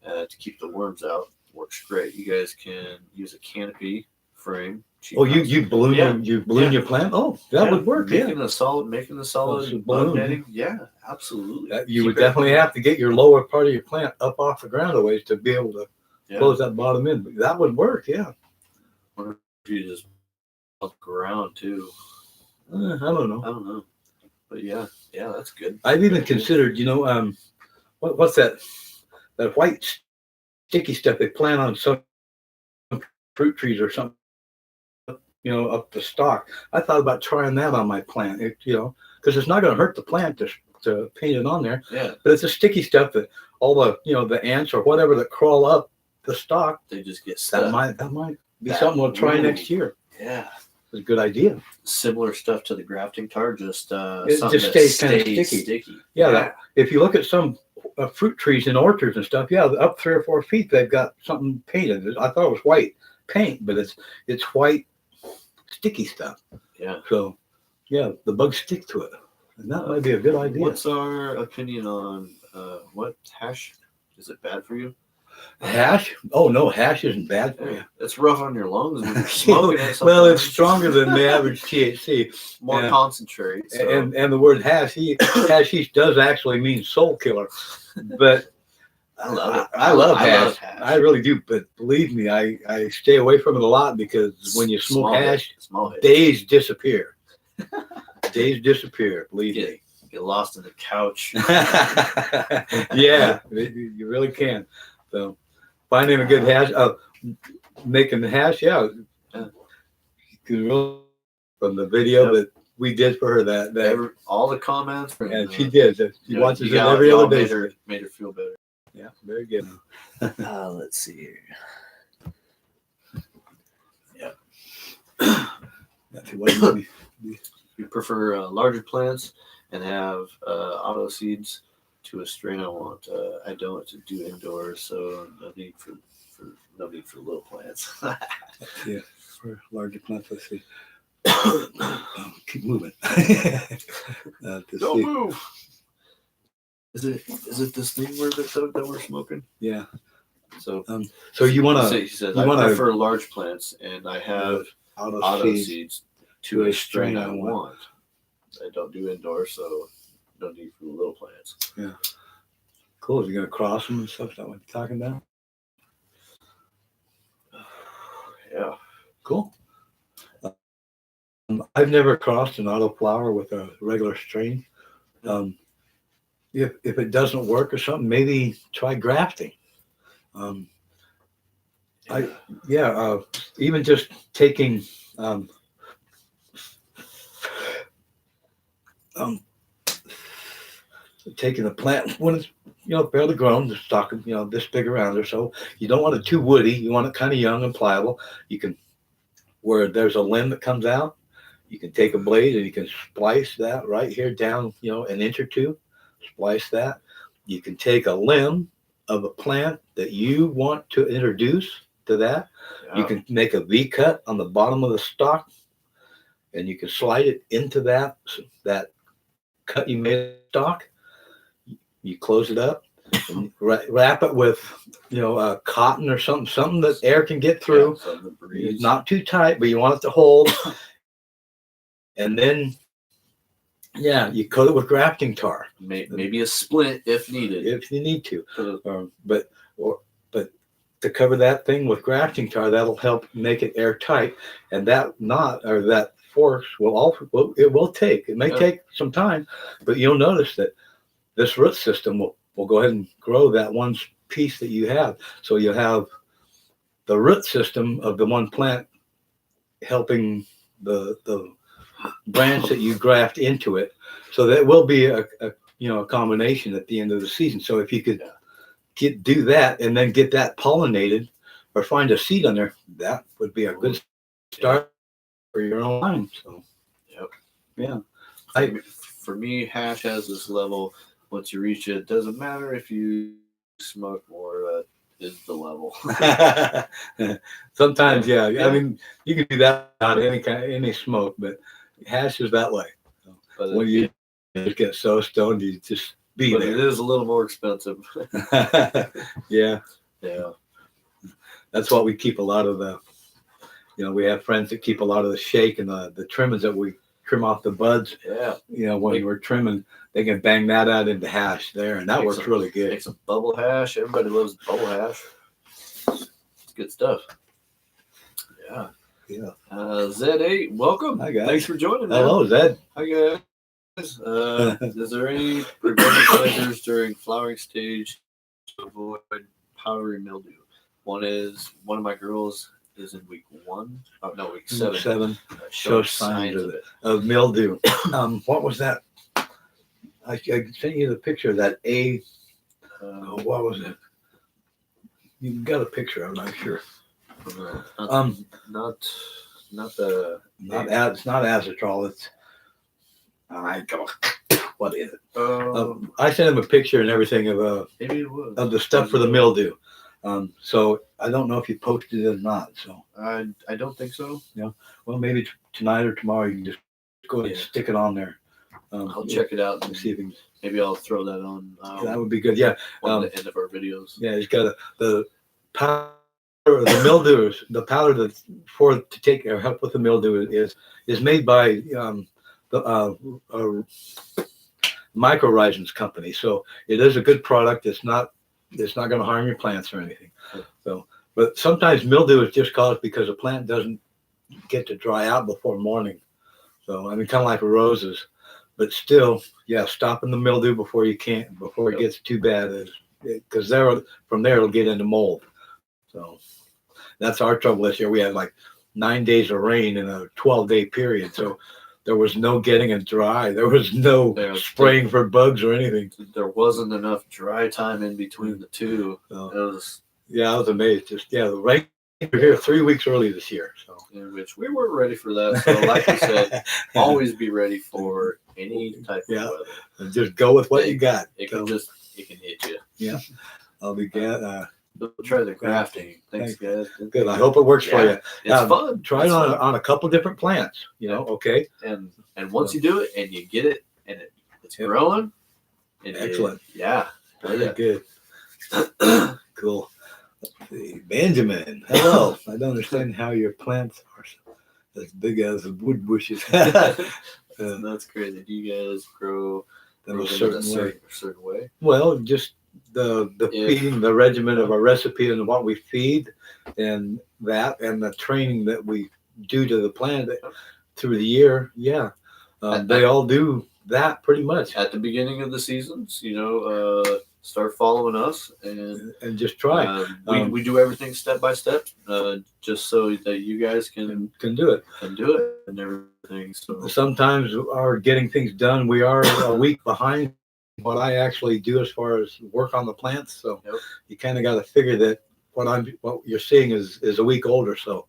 to keep the worms out. Works great. You guys can use a canopy frame. Oh, you balloon your plant? Oh, that would work. Making the solid bug netting. Yeah, absolutely. You would definitely have to get your lower part of your plant up off the ground a ways to be able to close that bottom end. But that would work. Yeah. Or if you just look around too. I don't know. But yeah, that's good. I've even considered, what's that white sticky stuff they plant on some fruit trees or something, up the stalk. I thought about trying that on my plant, because it's not going to hurt the plant to paint it on there. Yeah. But it's a sticky stuff that all the, the ants or whatever that crawl up the stalk, they just get stuck. That might be something we'll try next year. Yeah. It's a good idea. Similar stuff to the grafting tar, just it just stays kind of sticky. Yeah. If you look at some fruit trees in orchards and stuff, up 3 or 4 feet, they've got something painted. I thought it was white paint, but it's white sticky stuff. Yeah. So, the bugs stick to it, and that might be a good idea. What's our opinion on what hash? Is it bad for you? Hash? Oh no, hash isn't bad for you. It's rough on your lungs when you're smoking it. Well, it's stronger than the average THC. More concentrate. So. And the word hashish does actually mean soul killer. But I love it. I love hash. I really do. But believe me, I stay away from it a lot, because when you smoke hash, days disappear. Days disappear. Believe me. Get lost in the couch. Yeah, you really can. So finding a good hash, making the hash, from the video that we did for her, that all the comments, and she did. She watches it every other day. Made her feel better. Yeah, very good. Let's see here. Yeah. You prefer larger plants and have auto seeds to a strain I want. I don't to do indoors, so no need for little plants. Yeah, for larger plants. Let's see. Keep moving. Don't move. Is it this thing that we're smoking? Yeah. So you want to? He says I prefer large plants, and I have auto seeds to a strain I want. I don't do indoors, so no need for the little plants. Yeah. Cool. You're gonna cross them and stuff. Is that what you're talking about? Yeah. Cool. I've never crossed an autoflower with a regular strain. If it doesn't work or something, maybe try grafting. Even just taking taking the plant when it's fairly grown, the stalk this big around or so. You don't want it too woody. You want it kind of young and pliable. You can where there's a limb that comes out. You can take a blade and you can splice that right here down an inch or two. Splice that. You can take a limb of a plant that you want to introduce to that. Yeah. You can make a V cut on the bottom of the stalk, and you can slide it into that cut you made of the stalk. You close it up and wrap it with cotton or something that air can get through. Yeah, not too tight, but you want it to hold. And then you coat it with grafting tar. Maybe a splint if needed. If you need to. But to cover that thing with grafting tar, that'll help make it airtight. And that knot or that force it may take some time, but you'll notice that this root system will go ahead and grow that one piece that you have. So you'll have the root system of the one plant helping the branch that you graft into it. So that will be a combination at the end of the season. So if you could do that and then get that pollinated or find a seed on there, that would be a good start for your own line. So for me, hash has this level. Once you reach it, it doesn't matter if you smoke more. That is the level. Sometimes, yeah. I mean, you can do that without any smoke, but hash is that way. But when you just get so stoned, you just be there. It is a little more expensive. Yeah. Yeah. That's what we keep a lot of the. We have friends that keep a lot of the shake and the trimmings that we trim off the buds. Yeah. When we're trimming, they can bang that out into hash there, and that works really good. Make some bubble hash. Everybody loves bubble hash. It's good stuff. Yeah. Yeah. Z8, welcome. Hi, guys. Thanks for joining us. Hello, Zed. Hi, guys. Is there any preventive measures during flowering stage to avoid powdery mildew? One of my girls is in week 1. Oh, no, week 7. 7 shows signs of mildew. What was that? I sent you the picture of that what was it? You got a picture, I'm not sure. It's not azithrol. It's what is it? I sent him a picture and everything of maybe it was of the stuff for the mildew. So I don't know if you posted it or not. So I don't think so. Yeah. Well, maybe tonight or tomorrow you can just go ahead and stick it on there. I'll check it out and see if maybe I'll throw that on. That would be good. Yeah. On the end of our videos. Yeah, he's got the powder, the mildew, the powder that's to take or help with the mildew is made by the Mycorrhizans company. So it is a good product. It's not going to harm your plants or anything. So, but sometimes mildew is just caused because a plant doesn't get to dry out before morning. So I mean, kind of like roses, but still, stopping the mildew before it gets too bad, because from there it'll get into mold. So that's our trouble this year. We had like 9 days of rain in a 12-day period. So there was no getting it dry. There was no spraying for bugs or anything. There wasn't enough dry time in between the two. I was amazed. The rain was here 3 weeks early this year. So in which we weren't ready for that. So like I said, always be ready for any type of weather. And just go with what you got. It can hit you. Yeah. I'll be glad. We'll try the grafting. Thanks, guys. Good. I hope it works for you. It's fun. Try it on a couple different plants. Okay. And once you do it and you get it and it's growing. Excellent. Very good. Cool. Let's see. Benjamin, hello. I don't understand how your plants are as big as wood bushes. That's crazy. Do you guys grow them a certain way? Well, just the feeding, the regimen of our recipe and what we feed, and that and the training that we do to the plant through the year, yeah, they all do that pretty much. At the beginning of the seasons, start following us, and just try. We do everything step by step, just so that you guys can do it and everything. So sometimes our getting things done, we are a week behind what I actually do as far as work on the plants. So you kind of got to figure that what you're seeing is a week older. So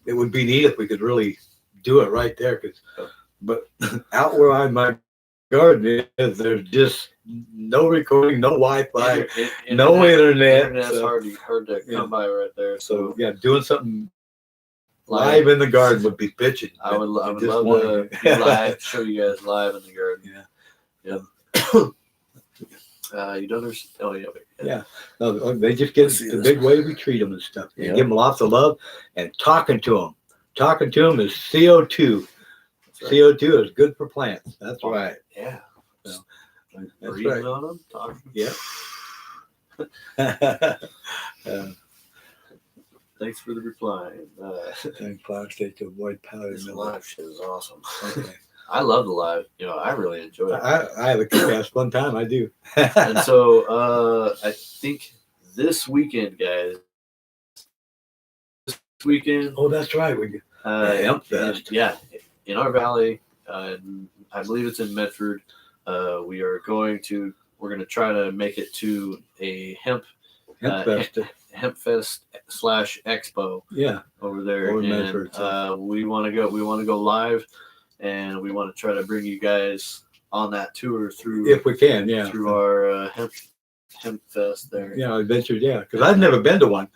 it would be neat if we could really do it right there. But out where my garden is, there's just no recording, no Wi-Fi, no internet. Internet's so, hard to come by right there. So yeah, doing something live in the garden would be pitching. I would love to be show you guys live in the garden. Yeah. You don't understand? Oh yeah. Yeah. No, they just get the big way we treat them and stuff. You give them lots of love and talking to them. Talking to them is CO2. Right. CO2 is good for plants. That's right. Yeah. So, that's breathing right. on them, talking. Yeah. Thanks for the reply. Cloud state to avoid powder This mildew. live shit is awesome. Okay. I love the live. I really enjoy it. I have a kick-ass fun time. I do. And so I think this weekend, guys. This weekend. Oh, that's right. We Hemp Fest. In our valley, I believe it's in Medford. We're going to try to make it to a hemp Fest. Hemp Fest / Expo. Yeah. Over there. Over in and Medford. So. we want to go live, and we want to try to bring you guys on that tour through, if we can, yeah, through our hemp fest there. Yeah, adventures, yeah, because I've never been to one.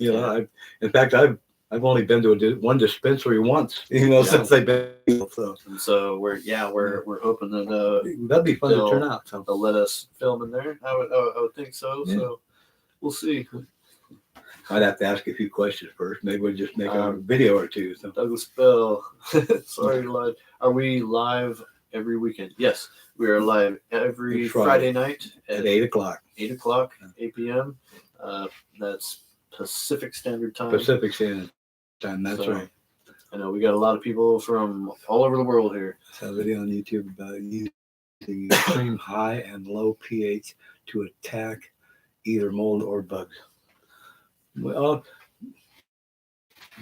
In fact, I've only been to one dispensary once. Since I've been. So. And so we're hoping that that'd be fun to turn out. So. They'll let us film in there. I would think so. Yeah. So we'll see. I'd have to ask a few questions first. Maybe we'll just make a video or two. So. Douglas Bell. Sorry, live. Are we live every weekend? Yes, we are live every Friday night at 8 o'clock. 8 o'clock, 8 p.m. That's Pacific Standard Time. Pacific Standard Time. That's right. I know we got a lot of people from all over the world here. There's a video on YouTube about using extreme high and low pH to attack either mold or bugs. Well,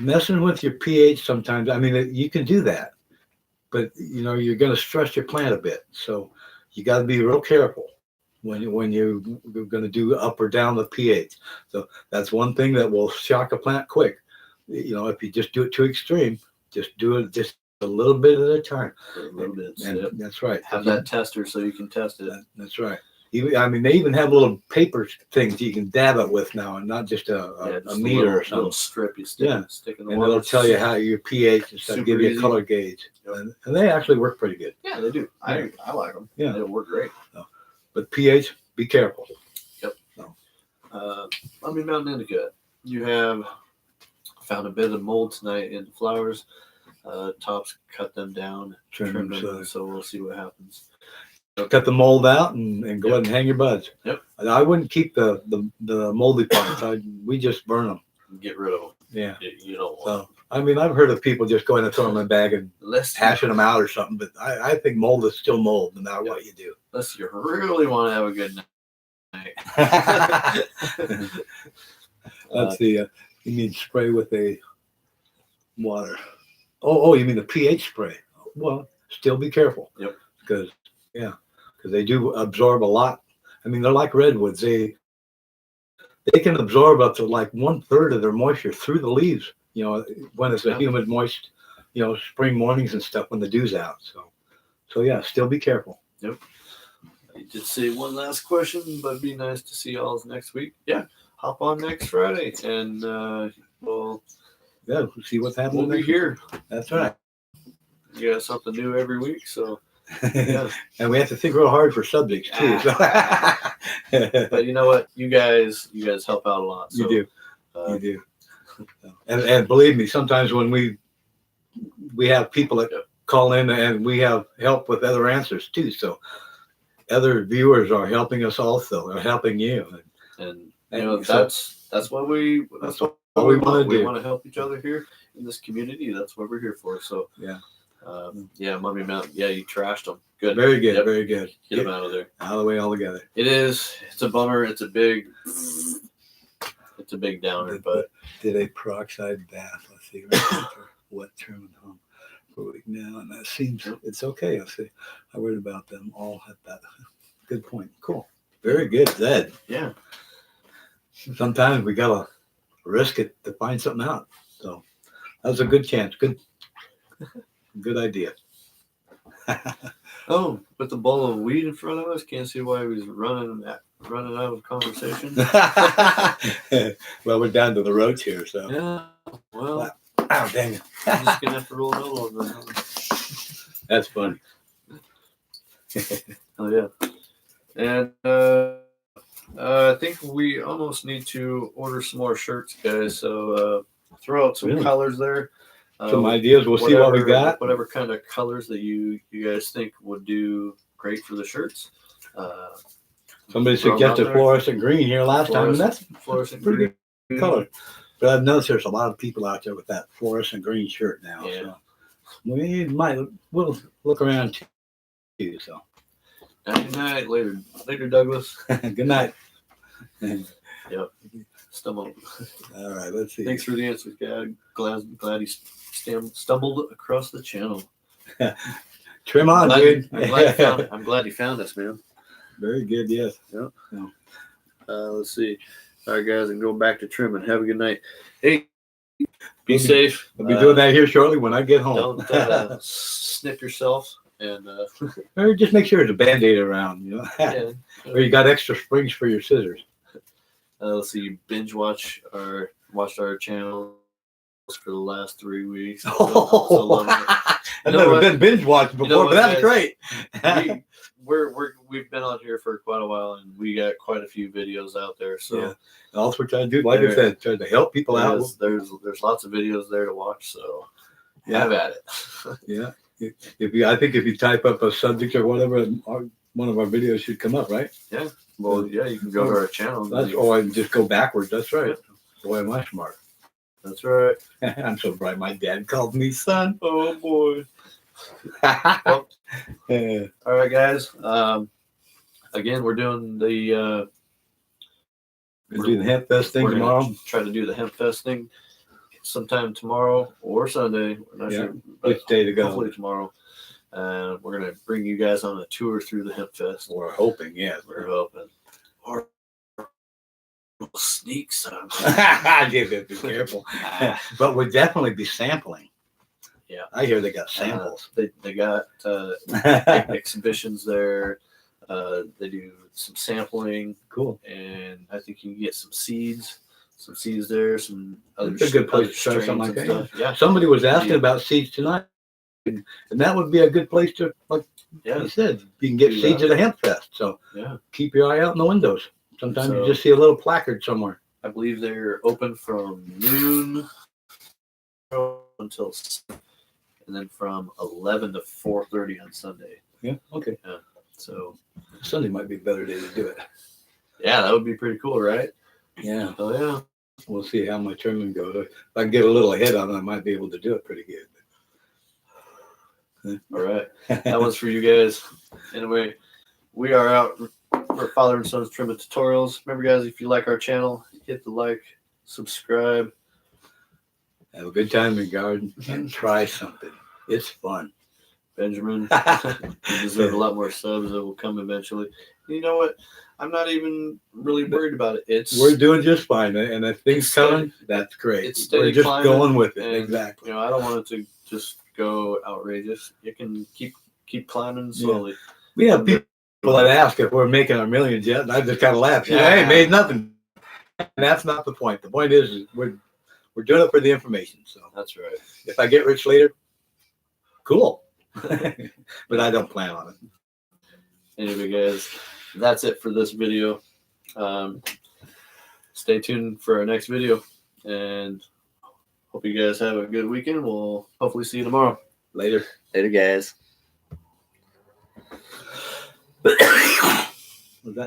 messing with your pH sometimes, I mean, you can do that, but you're going to stress your plant a bit. So you got to be real careful when you're going to do up or down the pH. So that's one thing that will shock a plant quick. If you just do it too extreme, just do it just a little bit at a time. A little bit. And that's right. Have that tester so you can test it. That's right. I mean, they even have little paper things you can dab it with now, and not just a meter or something. Little strip you stick in the and water. it'll tell you how your pH and stuff, give you a color gauge. Yep. And they actually work pretty good. Yeah, they do. I like them. Yeah, they work great. So, but pH, be careful. Yep. So. Mountain Indica. You have found a bit of mold tonight in the flowers. Tops, cut them down, trim them. So we'll see what happens. Cut the mold out and go ahead and hang your buds. Yep. I wouldn't keep the moldy parts. We just burn them. Get rid of them. Yeah. You don't want them. I've heard of people just going and throwing them in a bag and hashing them out or something. But I think mold is still mold, no matter what you do. Unless you really want to have a good night. Let's see. You mean spray with a water? Oh, you mean the pH spray? Well, still be careful. Yep. Because they do absorb a lot. I mean, they're like redwoods. They can absorb up to like 1/3 of their moisture through the leaves. When it's a humid, moist, spring mornings and stuff when the dew's out. So yeah, still be careful. Yep. I did say one last question, but it'd be nice to see y'all next week. Yeah, hop on next Friday, and we'll see what's happening. We'll be here. That's right. You got something new every week, so. Yeah. And we have to think real hard for subjects too. But you know what? You guys help out a lot. So, you do. And believe me, sometimes when we have people that call in and we have help with other answers too. So other viewers are helping us also. They're helping you. And that's why all we want to We do. want to help each other here in this community. That's what we're here for. So Yeah. Mummy Mountain. Yeah, you trashed them. Good. Very good, Yep. very good. Get them out of there. Out of the way altogether. It is. It's a bummer. It's a big downer. But Did a peroxide bath. Let's see. For wet trim and home for a week now, and that seems it's okay. I see. I read about them all at that. Good point. Cool. Very good, Zed. yeah, Sometimes we gotta risk it to find something out. So that was a good chance. Good idea. oh, with the bowl of weed in front of us, can't see why he was running out of conversation. Well, we're down to the roads here, so. Yeah. Well, Oh, dang it. I'm just gonna have to roll another one. Then. That's funny. Oh yeah. And I think we almost need to order some more shirts, guys. So throw out some Really? colors there. Some ideas. We'll see what we got. Whatever kind of colors that you guys think would do great for the shirts. Somebody throw 'em out suggested there. fluorescent green here last time, and that's Fluorescent pretty green good color. But I've noticed there's a lot of people out there with that fluorescent green shirt now. Yeah. So we'll look around too. So Good night, later, Douglas. good night. Stumbled. All right, let's see. Thanks for the answers, guy. Glad he stumbled across the channel. Trim on, dude. I'm glad you found us, man. Very good. Yes. Let's see. All right, guys, and go back to trimming. Have a good night. Hey, be We'll be- safe. I'll be doing that here shortly when I get home. Don't snip yourself. And Or just make sure there's a Band-Aid around, you know. yeah. Or you got extra springs for your scissors. Let's see. Binge watched our channel for the last 3 weeks. So loving it. I've know never what? been binge watching before, You know but what, that's guys? great. We've been on here for quite a while, and we got quite a few videos out there. So Yeah. All we're trying to do, like I said, try to help people out. there's lots of videos there to watch. So Yeah. have at it. Yeah. I think if you type up a subject or whatever, one of our videos should come up, right? Well, yeah, you can go to our channel. Or I can just go backwards. That's right. Boy, am I smart. That's right. I'm so bright. My dad called me son. Oh boy. Yeah. All right, guys. Again, we're doing the We'll do the Hemp Fest thing we're gonna tomorrow. Try to do the Hemp Fest thing sometime tomorrow or Sunday. We're not Yeah. sure, but Which day to go? hopefully tomorrow. And we're gonna bring you guys on a tour through the Hemp Fest. We're hoping, yes. We're hoping, or we'll sneak some. Be careful. But we'll definitely be sampling. Yeah. I hear they got samples. They got exhibitions there. They do some sampling, Cool. and I think you can get some seeds there, some other. It's a good place other to try something strains like and that, stuff. Yeah, Somebody was asking about seeds tonight, and that would be a good place to, like yeah, you said, you can get Do seeds that. at a hemp fest. So yeah. keep your eye out in the windows. Sometimes So- you just see a little placard somewhere. I believe they're open from noon until, and then from 11 to 4:30 on Sunday. Yeah. Okay. So Sunday might be a better day to do it. yeah, that would be pretty cool, right? Yeah. Oh yeah. We'll see how my trimming goes. If I can get a little ahead on it, I might be able to do it pretty good. All right. That one's for you guys. Anyway, we are out for Father and Son's Trimming Tutorials. Remember, guys, if you like our channel, hit the like, subscribe. Have a good time in the garden and try something. It's fun. Benjamin, you deserve a lot more subs that will come eventually. You know what? I'm not even really worried about it. We're doing just fine, and if things It's steady. coming, that's great. It's steady We're just climbing, going with it. and, Exactly. You know, I don't want it to just go outrageous. You can keep climbing slowly. We have people that ask if we're making our millions yet, and I just kind of laugh. Yeah. Hey, made nothing. And that's not the point. The point is we're doing it for the information. So That's right. if I get rich later, cool. But I don't plan on it. Anyway, guys, that's it for this video. Stay tuned for our next video, and hope you guys have a good weekend. We'll hopefully see you tomorrow. Later. Later, guys. Was that